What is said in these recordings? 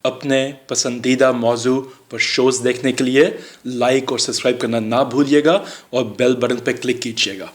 اپنے پسندیدہ موضوع پر شوز دیکھنے کے لیے لائک اور سبسکرائب کرنا نہ بھولیے گا اور بیل بٹن پہ کلک کیجیے گا۔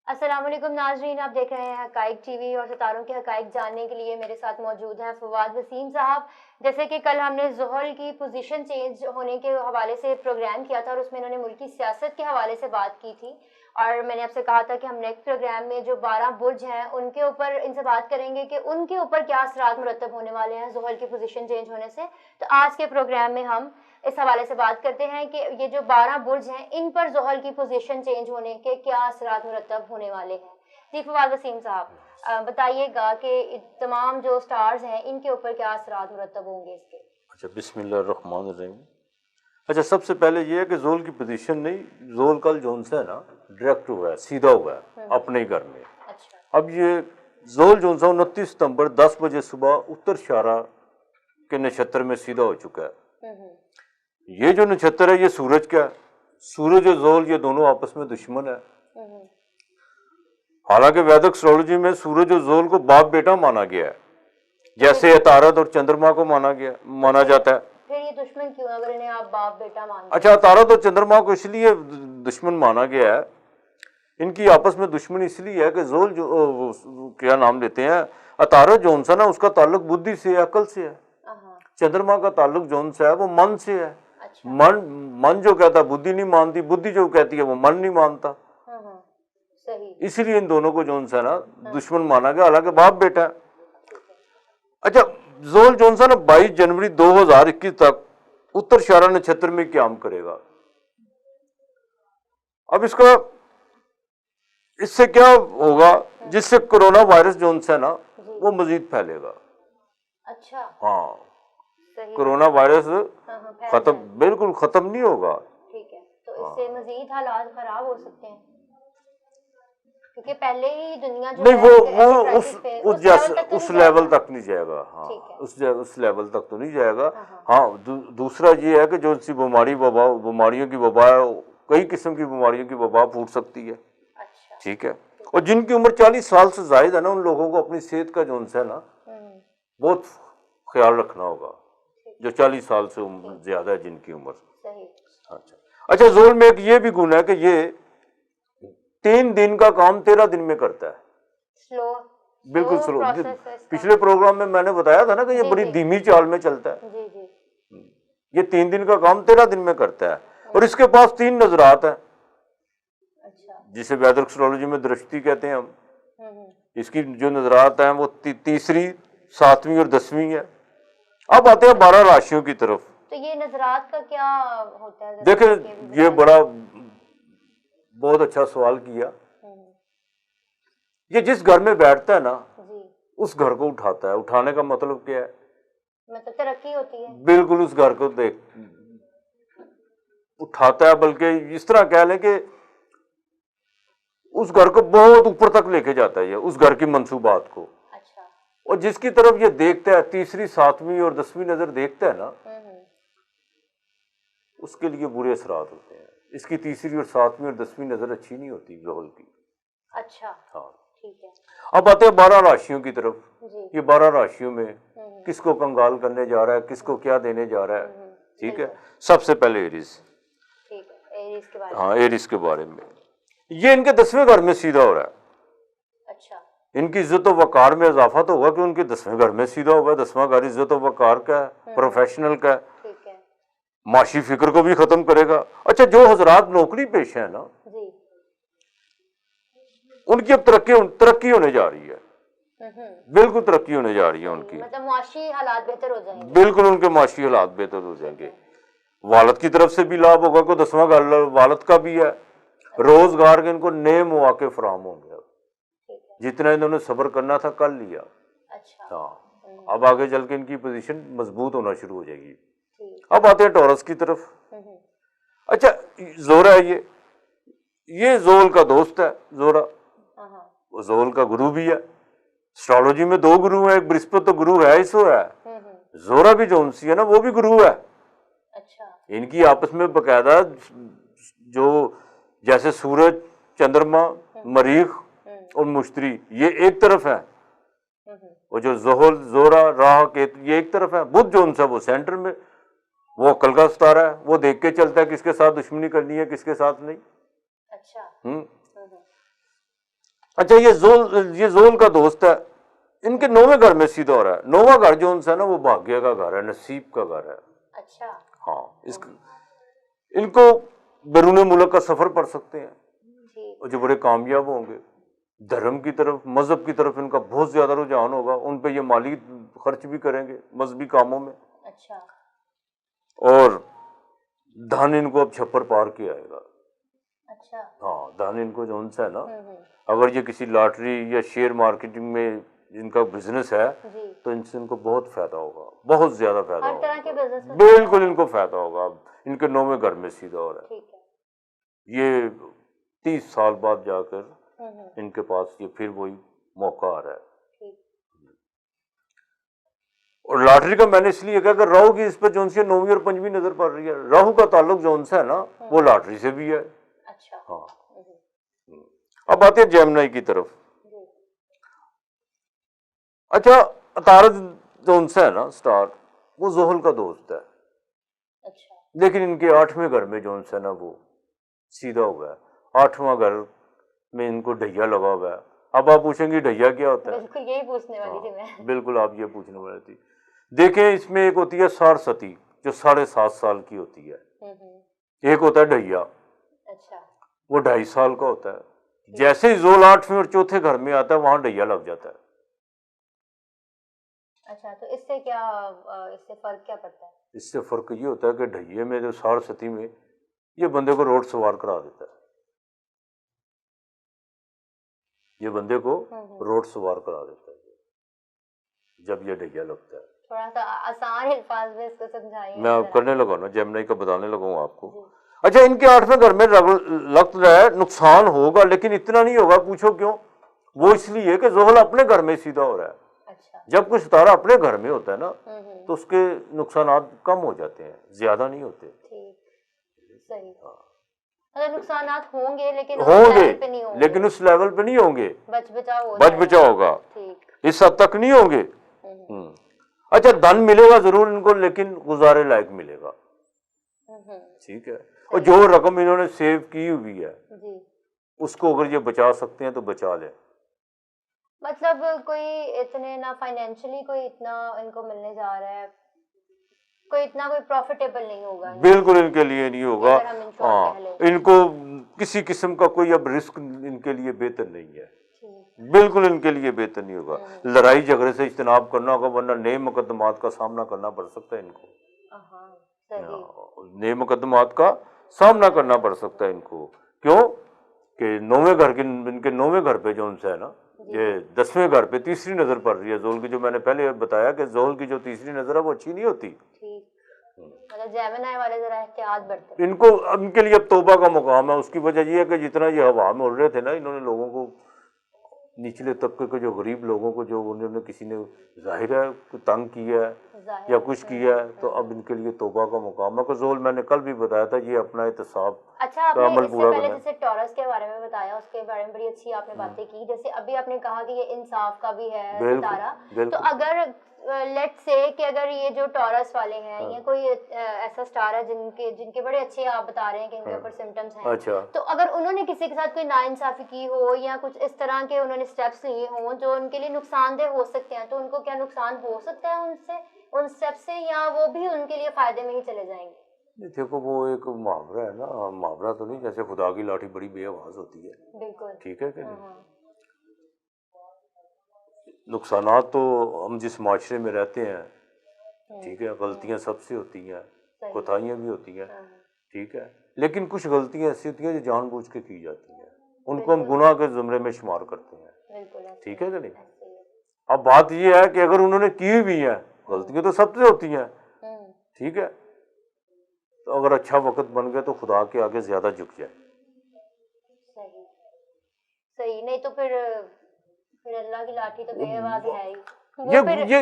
السلام علیکم ناظرین، آپ دیکھ رہے ہیں حقائق ٹی وی اور ستاروں کے حقائق جاننے کے لیے میرے ساتھ موجود ہیں فواد وسیم صاحب۔ جیسے کہ کل ہم نے زحل کی پوزیشن چینج ہونے کے حوالے سے پروگرام کیا تھا اور اس میں انہوں نے ملکی سیاست کے حوالے سے بات کی تھی، اور میں نے آپ سے کہا تھا کہ ہم نیکسٹ پروگرام میں جو 12 برج ہیں ان کے اوپر ان سے بات کریں گے کہ ان کے اوپر کیا اثرات مرتب ہونے والے ہیں زحل کی پوزیشن چینج ہونے سے۔ تو آج کے پروگرام میں ہم اس حوالے سے بات کرتے ہیں کہ یہ جو 12 برج ہیں ان پر زحل کی پوزیشن چینج ہونے کے کیا اثرات مرتب ہونے والے ہیں۔ جی فواد وسیم صاحب بتائیے گا کہ تمام جو سٹارز ہیں ان کے اوپر کیا اثرات مرتب ہوں گے اس کے۔ اچھا، بسم اللہ الرحمن الرحیم۔ اچھا، سب سے پہلے یہ ہے کہ زحل کی پوزیشن نہیں، زحل کل جون سے ہے نا ڈائریکٹ ہوا ہے، سیدھا ہوا ہے اپنے ہی گھر میں۔ اب یہ زحل جون سا 29 ستمبر 10 بجے صبح اتر شارہ کے نچھتر میں سیدھا ہو چکا ہے۔ یہ جو نچھتر ہے یہ سورج کا ہے، سورج اور زحل یہ دونوں آپس میں دشمن ہے۔ حالانکہ ویدک ایسٹرولوجی میں سورج اور زحل کو باپ بیٹا مانا گیا ہے، جیسے عطارد اور چندرما کو مانا جاتا ہے۔ پھر یہ دشمن کیوں اگر انہیں آپ باپ بیٹا مانتے ہیں؟ اچھا، عطارد اور چندرما کو اس لیے دشمن مانا گیا ہے، ان کی آپس میں دشمنی اس لیے ہے کہ زحل جو کیا نام لیتے ہیں، عطارد جون سا نا اس کا تعلق بدھی سے ہے، عقل سے ہے۔ چندرما کا تعلق جون سا ہے وہ من سے ہے۔ من جو کہتا ہے بدھی نہیں مانتی، بدھی جو کہتی ہے وہ من نہیں مانتا، اسی لیے ان دونوں کو جون سا نا دشمن مانا گیا، حالانکہ باپ بیٹا ہے۔ اچھا، زحل جون سا نا 22 جنوری 2021 تک اتر شارہ نچھتر میں قیام کرے گا۔ اب اس سے کیا ہوگا، جس سے کرونا وائرس جون سا نا وہ مزید پھیلے گا۔ اچھا، ہاں، کرونا وائرس بالکل ختم نہیں ہوگا۔ ٹھیک ہے، تو اس سے مزید حالات خراب ہو سکتے ہیں کیونکہ پہلے ہی دنیا جو نہیں، وہ اس لیول تک نہیں جائے گا۔ ہاں، اس لیول تک تو نہیں جائے گا۔ ہاں، دوسرا یہ ہے کہ جو سی بیماریوں کی وبا ہے، کئی قسم کی بیماریوں کی وبا پھوٹ سکتی ہے۔ ٹھیک ہے، اور جن کی عمر 40 سال سے زائد ہے نا، ان لوگوں کو اپنی صحت کا جون سا ہے نا بہت خیال رکھنا ہوگا، جو 40 سال سے زیادہ ہے جن کی عمر۔ اچھا، زحل میں ایک یہ بھی گن ہے کہ یہ 3 دن کا کام 13 دن میں کرتا ہے۔ بالکل سلو۔ پچھلے پروگرام میں نے بتایا تھا نا کہ یہ بڑی دھیمی چال میں چلتا ہے۔ یہ 3 دن کا کام 13 دن میں کرتا ہے، اور اس کے پاس 3 نظرات ہیں، جسے ویدک ایسٹرولوجی میں درشتی کہتے ہیں ہم۔ اس کی جو نظرات ہیں وہ تیسری، 7ویں اور 10ویں ہے۔ اب آتے ہیں 12 راشیوں کی طرف۔ تو یہ نظرات کا کیا ہوتا ہے؟ دیکھیں، یہ بہت اچھا سوال کیا۔ یہ جس گھر میں بیٹھتا ہے نا اس گھر کو اٹھاتا ہے۔ اٹھانے کا مطلب کیا ہے؟ مطلب ترقی ہوتی ہے۔ بالکل، اس گھر کو اٹھاتا ہے، بلکہ اس طرح کہہ لیں کہ اس گھر کو بہت اوپر تک لے کے جاتا ہے، یہ اس گھر کی منصوبات کو۔ اور جس کی طرف یہ دیکھتا ہے، تیسری، 7ویں اور 10ویں نظر دیکھتا ہے نا، اس کے لیے برے اثرات ہوتے ہیں۔ اس کی تیسری اور 7ویں اور 10ویں نظر اچھی نہیں ہوتی زحل کی۔ اچھا، ہاں، ٹھیک ہے۔ اب آتے ہیں 12 راشیوں کی طرف۔ یہ 12 راشیوں میں کس کو کنگال کرنے جا رہا ہے، کس کو کیا دینے جا رہا ہے۔ ٹھیک ہے، سب سے پہلے ایریز۔ ہاں، ایریز کے بارے میں یہ ان کے 10ویں گھر میں سیدھا ہو رہا ہے۔ اچھا، ان کی عزت و وقار میں اضافہ تو ہوگا کہ ان کے 10ویں گھر میں سیدھا ہوا ہے۔ 10واں گھر عزت و وقار کا ہے، پروفیشنل کا ہے، معاشی فکر کو بھی ختم کرے گا۔ اچھا، جو حضرات نوکری پیشہ ہیں نا، ان کی اب ترقی ہونے جا رہی ہے۔ بالکل ترقی ہونے جا رہی ہے ان کی، مطلب معاشی حالات بہتر ہو جائیں گے۔ بالکل، ان کے معاشی حالات بہتر ہو جائیں گے۔ والد کی طرف سے بھی لابھ ہوگا کہ 10واں گھر والد کا بھی ہے۔ روزگار کے ان کو نئے مواقع فراہم ہوں گے۔ جتنا انہوں نے صبر کرنا تھا کر لیا۔ ہاں، اب آگے چل کے ان کی پوزیشن مضبوط ہونا شروع ہو جائے گی۔ اب آتے ہیں ٹورس کی طرف۔ اچھا، زہرہ ہے، یہ زحل کا دوست ہے۔ زہرہ زحل کا گرو بھی ہے۔ اسٹرالوجی میں 2 گرو ہیں، ایک برہسپت تو گرو ہے، اس ہے۔ زہرہ بھی جو سی ہے نا وہ بھی گرو ہے۔ ان کی آپس میں باقاعدہ جو جیسے سورج، چندرما، مریخ اور مشتری یہ ایک طرف ہے، وہ جو زحل زورا راہ کے یہ ایک طرف ہے، بدھ جو ان سا وہ سینٹر میں، وہ عقل کا ستارہ ہے، وہ دیکھ کے چلتا ہے کس کے ساتھ دشمنی کرنی ہے کس کے ساتھ نہیں۔ اچھا اچھا یہ زول کا دوست ہے، ان کے 9ویں گھر میں سیدھا ہو رہا ہے۔ 9واں گھر جو ان سے نا وہ بھاگیہ کا گھر ہے، نصیب کا گھر ہے۔ اچھا ہاں ان کو بیرون ملک کا سفر پڑ سکتے ہیں، اور جو بڑے کامیاب ہوں گے، دھرم کی طرف مذہب کی طرف ان کا بہت زیادہ رجحان ہوگا، ان پہ یہ مالی خرچ بھی کریں گے مذہبی کاموں میں۔ اچھا اور دھن ان کو اب چھپر پار کے آئے گا۔ اچھا ہاں دھن ان کو جو ان سے ہے نا، اگر یہ کسی لاٹری یا شیئر مارکیٹنگ میں جن کا بزنس ہے تو ان سے ان کو بہت فائدہ ہوگا، بہت زیادہ فائدہ ہر طرح کے ہوگا، بزنس میں بالکل ان کو فائدہ ہوگا۔ اب ان کے 9ویں گھر میں سیدھا ہو رہا ہے، ٹھیک ہے۔ یہ 30 سال بعد جا کر ان کے پاس یہ پھر وہی موقع آ رہا ہے۔ اور لاٹری کا میں نے اس لیے کہا کہ راہو کی اس پہ جون سی 9ویں اور 5ویں نظر پڑ رہی ہے، راہو کا تعلق جو ان سے ہے نا وہ لاٹری سے بھی ہے۔ اچھا ہاں اب آتے ہیں جیمنائی کی طرف۔ اچھا عطارد جو ان سے ہے نا سٹار، وہ زحل کا دوست ہے، اچھا لیکن ان کے 8ویں گھر میں جو ان سے نا وہ سیدھا ہوا ہے۔ 8واں گھر میں ان کو ڈھیا لگا ہوا ہے۔ اب آپ پوچھیں گے ڈھیا کیا ہوتا ہے؟ بالکل یہی پوچھنے والی تھی میں۔ بالکل آپ یہ پوچھنے والی تھی۔ دیکھیں اس میں ایک ہوتی ہے سارستی جو 7.5 سال کی ہوتی ہے، ایک ہوتا ہے ڈھیا اچھا وہ 2.5 سال کا ہوتا ہے۔ جیسے ہی زول 8ویں اور چوتھے گھر میں آتا ہے وہاں ڈھیا لگ جاتا ہے۔ اچھا تو اس سے فرق کیا پڑتا ہے؟ اس سے فرق یہ ہوتا ہے کہ ڈھیے میں جو سارستی میں یہ بندے کو روڈ سوار کرا دیتا ہے، یہ بندے کو روڈ سوار کرا دیتا ہے جب یہ ڈھیا لگتا ہے۔ تھوڑا سا آسان الفاظ میں اس کو سمجھائیے۔ میں اب کرنے لگا نا جیمنائی کا بتانے لگا ہوں آپ کو۔ اچھا ان کے 8ویں گھر میں لگ رہا ہے نقصان ہوگا، لیکن اتنا نہیں ہوگا، پوچھو کیوں؟ وہ اس لیے کہ زحل اپنے گھر میں سیدھا ہو رہا ہے۔ جب کوئی ستارہ اپنے گھر میں ہوتا ہے نا تو اس کے نقصانات کم ہو جاتے ہیں، زیادہ نہیں ہوتے۔ نقصانات ہوں گے لیکن اس لیول پہ نہیں ہوں گے، بچ بچا ہوگا، اس حد تک نہیں ہوں گے۔ اچھا دھن ملے گا ضرور ان کو، لیکن گزارے لائق ملے گا، ٹھیک ہے۔ اور جو رقم انہوں نے سیو کی ہوئی ہے اس کو اگر یہ بچا سکتے ہیں تو بچا لیں۔ مطلب کوئی اتنے نہ فائنینشلی کوئی اتنا ان کو ملنے جا رہا ہے، کوئی اتنا کوئی پروفیٹیبل نہیں ہوگا، بالکل ان کے لیے نہیں ہوگا۔ ہاں ان کو کسی قسم کا کوئی اب رسک ان کے لیے بہتر نہیں ہے، بالکل ان کے لیے بہتر نہیں ہوگا۔ لڑائی جھگڑے سے اجتناب کرنا ہوگا، ورنہ نئے مقدمات کا سامنا کرنا پڑ سکتا ہے ان کو، نئے مقدمات کا سامنا کرنا پڑ سکتا ہے ان کو۔ کیوں کہ 9ویں گھر کے ان کے 9ویں گھر پہ جو ان سے ہے نا، یہ 10ویں گھر پہ تیسری نظر پڑ رہی ہے زحل کی، جو میں نے پہلے بتایا کہ زحل کی جو تیسری نظر ہے وہ اچھی نہیں ہوتی۔ جیمنائی والے ذرا احتیاط برتیں۔ ان کے لیے اب توبہ کا مقام ہے۔ اس کی وجہ یہ ہے کہ جتنا یہ ہوا میں اڑ رہے تھے نا، انہوں نے لوگوں کو، نچلے طبقے کے جو غریب لوگوں کو جو انہوں نے کسی نے ظاہر ہے تنگ کیا ہے یا کچھ کیا ہے، تو اب ان کے لیے توبہ کا مقام ہے کہ زحل میں نے کل بھی بتایا تھا یہ اپنا احتساب اچھا آپ نے اس سے پہلے جیسے ٹورس کے بارے میں بتایا، اس کے بارے میں بڑی اچھی آپ نے باتیں کی، جیسے ابھی آپ نے کہا کہ یہ انصاف کا بھی ہے ستارہ، تو اگر لیٹ سے کہ اگر یہ جو ٹورس والے ہیں یا کوئی ایسا سٹار ہے جن کے بڑے اچھے آپ بتا رہے ہیں کہ ان کے اوپر سمٹمز ہیں، تو اگر انہوں نے کسی کے ساتھ کوئی ناانصافی کی ہو یا کچھ اس طرح کے انہوں نے سٹیپس لیے ہوں جو ان کے لیے نقصان دہ ہو سکتے ہیں، تو ان کو کیا نقصان ہو سکتا ہے ان سٹیپس سے، یا وہ بھی ان کے لیے فائدے میں ہی چلے جائیں گے؟ دیکھو وہ ایک محاورہ ہے نا، محاورہ تو نہیں، جیسے خدا کی لاٹھی بڑی بے آواز ہوتی ہے، بالکل ٹھیک ہے کہ نہیں؟ نقصانات تو ہم جس معاشرے میں رہتے ہیں، ٹھیک ہے، غلطیاں سب سے ہوتی ہیں، کوتاہیاں بھی ہوتی ہیں، ٹھیک ہے، لیکن کچھ غلطیاں ایسی ہوتی ہیں جو جان بوجھ کے کی جاتی ہیں، ان کو ہم گناہ کے زمرے میں شمار کرتے ہیں، ٹھیک ہے کہ نہیں؟ اب بات یہ ہے کہ اگر انہوں نے کی بھی ہیں، غلطیاں تو سب سے ہوتی ہیں، ٹھیک ہے، تو اگر اچھا وقت بن گیا تو خدا کے آگے زیادہ جھک جائے۔ صحیح، نہیں تو پھر اللہ کی لاٹھی تو بے آواز ہے ہی،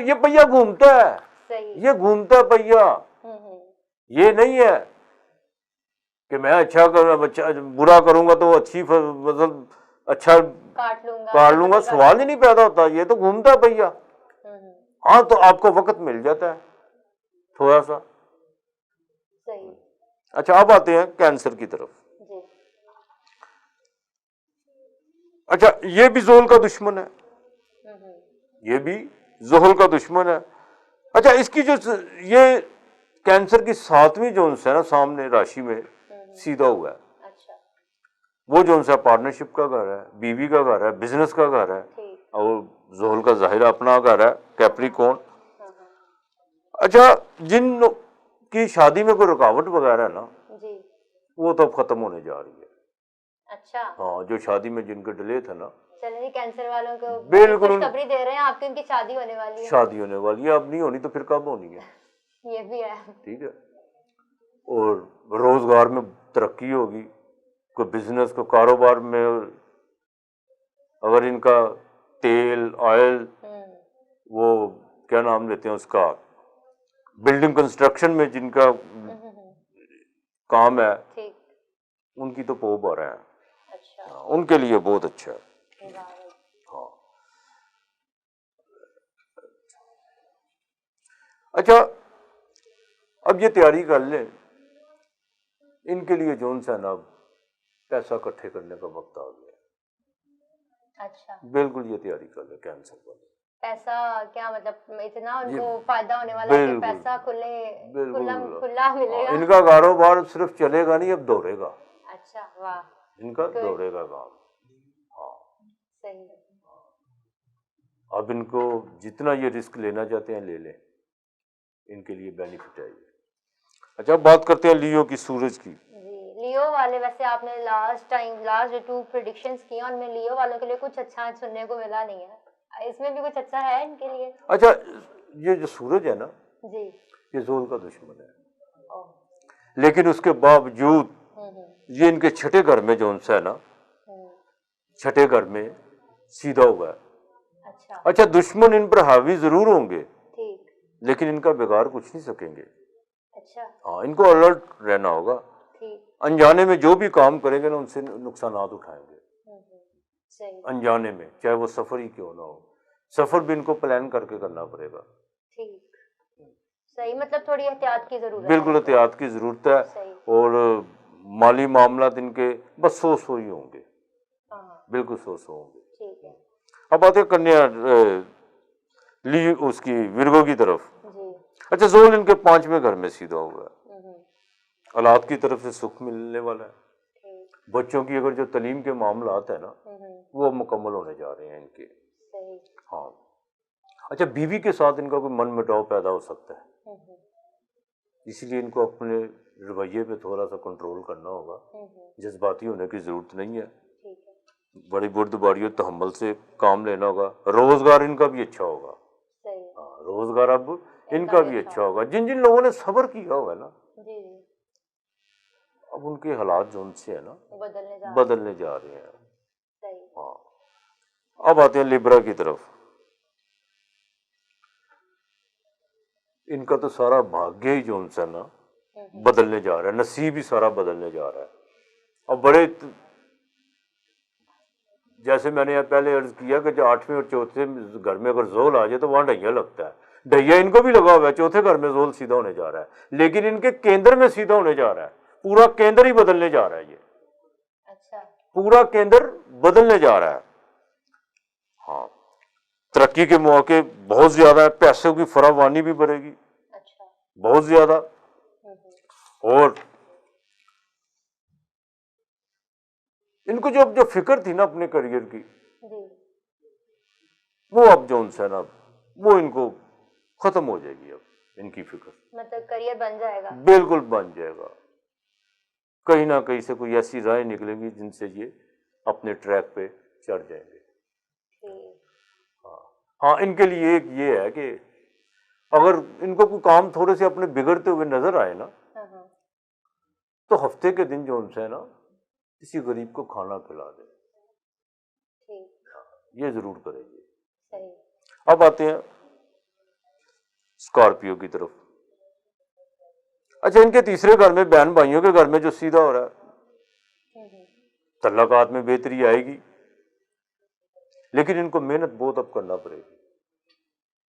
یہ پہیا گھومتا ہے، یہ گھومتا ہے پہیا، یہ نہیں ہے کہ میں اچھا برا کروں گا تو اچھی مطلب اچھا کاٹ لوں گا، سوال ہی نہیں پیدا ہوتا، یہ تو گھومتا ہے پہیا، ہاں تو آپ کو وقت مل جاتا ہے تھوڑا سا. صحیح. اچھا اب آتے ہیں کینسر کی طرف. جی. اچھا یہ بھی زحل کا دشمن ہے, یہ بھی زحل کا دشمن ہے. اچھا اس کی جو یہ کینسر کی 7ویں جونس ہے نا سامنے راشی میں سیدھا ہوا ہے, اچھا. وہ جونس ہے پارٹنرشپ کا گھر ہے, بیوی کا گھر ہے, بزنس کا گھر ہے, اور زحل کا ظاہر اپنا گھر ہے کیپریکون. اچھا جن کی شادی میں کوئی رکاوٹ وغیرہ ہے نا جی وہ تو اب ختم ہونے جا رہی ہے. اچھا. ہاں جو شادی میں جن کے ڈیلے تھا نا, چلیں کینسر والوں کو بالکل خوشخبری دے رہے ہیں آپ کی, ان کی شادی ہونے والی ہے. شادی ہونے والی ہے, اب نہیں ہونی تو پھر کب ہونی ہے. یہ بھی ہے. ٹھیک ہے. اور روزگار میں ترقی ہوگی, کوئی بزنس کو کاروبار میں, اگر ان کا تیل آئل وہ کیا نام لیتے ہیں اس کا, بلڈنگ کنسٹرکشن میں جن کا کام ہے ٹھیک. ان کی تو پوب آ رہا ہے. اچھا. ان کے لیے بہت اچھا ہے. ہاں. اچھا اب یہ تیاری کر لیں, ان کے لیے جون سا نا پیسہ اکٹھے کرنے کا وقت آ گیا. اچھا. بالکل یہ تیاری کر لیں کینسر والے. پیسہ کیا مطلب اتنا ان کو فائدہ ہونے والا ہے کہ پیسہ کھلا ملے گا. ان کا کاروبار صرف چلے گا نہیں, اب دوڑے گا. اچھا. واہ. ان کا دوڑے گا کام. ہاں صحیح. اب ان کو جتنا یہ رسک لینا چاہتے ہیں لے لیں, ان کے لیے بینیفٹ ہے یہ. اچھا بات کرتے ہیں لیو کی, سورج کی. جی لیو والے, ویسے آپ نے لاسٹ 2 پریڈکشنز کی ان میں لیو والوں کے لیے کچھ اچھا سننے کو ملا نہیں ہے, اس میں بھی کچھ اچھا ہے ان کے لیے؟ اچھا یہ جو سورج ہے نا جی یہ زحل کا دشمن ہے, لیکن اس کے باوجود یہ ان کے چھٹے گھر میں جو ہے نا, چھٹے گھر میں سیدھا ہوا ہے. اچھا دشمن ان پر حاوی ضرور ہوں گے لیکن ان کا بگاڑ کچھ نہیں سکیں گے. اچھا. ہاں ان کو الرٹ رہنا ہوگا, انجانے میں جو بھی کام کریں گے نا ان سے نقصانات اٹھائیں گے. انجانے میں چاہے وہ سفر ہی کیوں نہ ہو, سفر بھی ان کو پلان کر کے کرنا پڑے گا. ٹھیک. صحیح, مطلب تھوڑی احتیاط کی ضرورت ہے. بالکل احتیاط کی ضرورت ہے. اور مالی معاملات ان کے بس 100 ہی ہوں گے, بالکل 100 ہوں گے. ٹھیک ہے. اب آتے کنیا لی اس کی ورگو کی طرف. جی. اچھا زحل ان کے 5ویں گھر میں سیدھا ہوا ہے, اولاد کی طرف سے سکھ ملنے والا ہے. بچوں کی اگر جو تعلیم کے معاملات ہیں نا وہ مکمل ہونے جا رہے ہیں ان کے. ہاں. اچھا بیوی کے ساتھ ان کا کوئی من مٹاؤ پیدا ہو سکتا ہے, اس لیے ان کو اپنے رویے پہ تھوڑا سا کنٹرول کرنا ہوگا, جذباتی ہونے کی ضرورت نہیں ہے. بڑی بردباری اور تحمل سے کام لینا ہوگا. روزگار ان کا بھی اچھا ہوگا. ہاں روزگار اب ان کا بھی اچھا ہوگا. جن جن لوگوں نے صبر کیا ہوگا نا اب ان کے حالات جو ان سے ہے نا بدلنے جا رہے ہیں. ہاں. اب آتے ہیں لیبرا کی طرف. ان کا تو سارا بھاگیہ ہی جو ان سے نا بدلنے جا رہا ہے, نصیب ہی سارا بدلنے جا رہا ہے. اب بڑے جیسے میں نے پہلے عرض کیا کہ جو 8ویں اور 4تھے گھر میں اگر زحل آ جائے تو وہاں ڈھیا لگتا ہے. ڈھیا ان کو بھی لگا ہوا ہے, 4تھے گھر میں زحل سیدھا ہونے جا رہا ہے, لیکن ان کے کیندر میں سیدھا ہونے جا رہا ہے. پورا کیندر ہی بدلنے جا رہا ہے. یہ پورا کیندر بدلنے جا رہا ہے. ہاں ترقی کے مواقع بہت زیادہ ہے, پیسوں کی فراوانی بھی بڑھے گی بہت زیادہ. اور ان کو جو فکر تھی نا اپنے کریئر کی وہ اب جو ان سے نا وہ ان کو ختم ہو جائے گی. اب ان کی فکر مطلب کریئر بن جائے گا, بالکل بن جائے گا. کہیں نہ کہیں سے کوئی ایسی رائے نکلیں گی جن سے یہ اپنے ٹریک پہ چڑھ جائیں گے. ہاں ان کے لیے ایک یہ ہے کہ اگر ان کو کوئی کام تھوڑے سے اپنے بگڑتے ہوئے نظر آئے نا تو ہفتے کے دن جو ان سے نا کسی غریب کو کھانا کھلا دیں. یہ ضرور کریں گے. اب آتے ہیں اسکارپیو کی طرف. اچھا ان کے تیسرے گھر میں بہن بھائیوں کے گھر میں جو سیدھا ہو رہا ہے, تعلقات میں بہتری آئے گی, لیکن ان کو محنت بہت اب کرنا پڑے گی.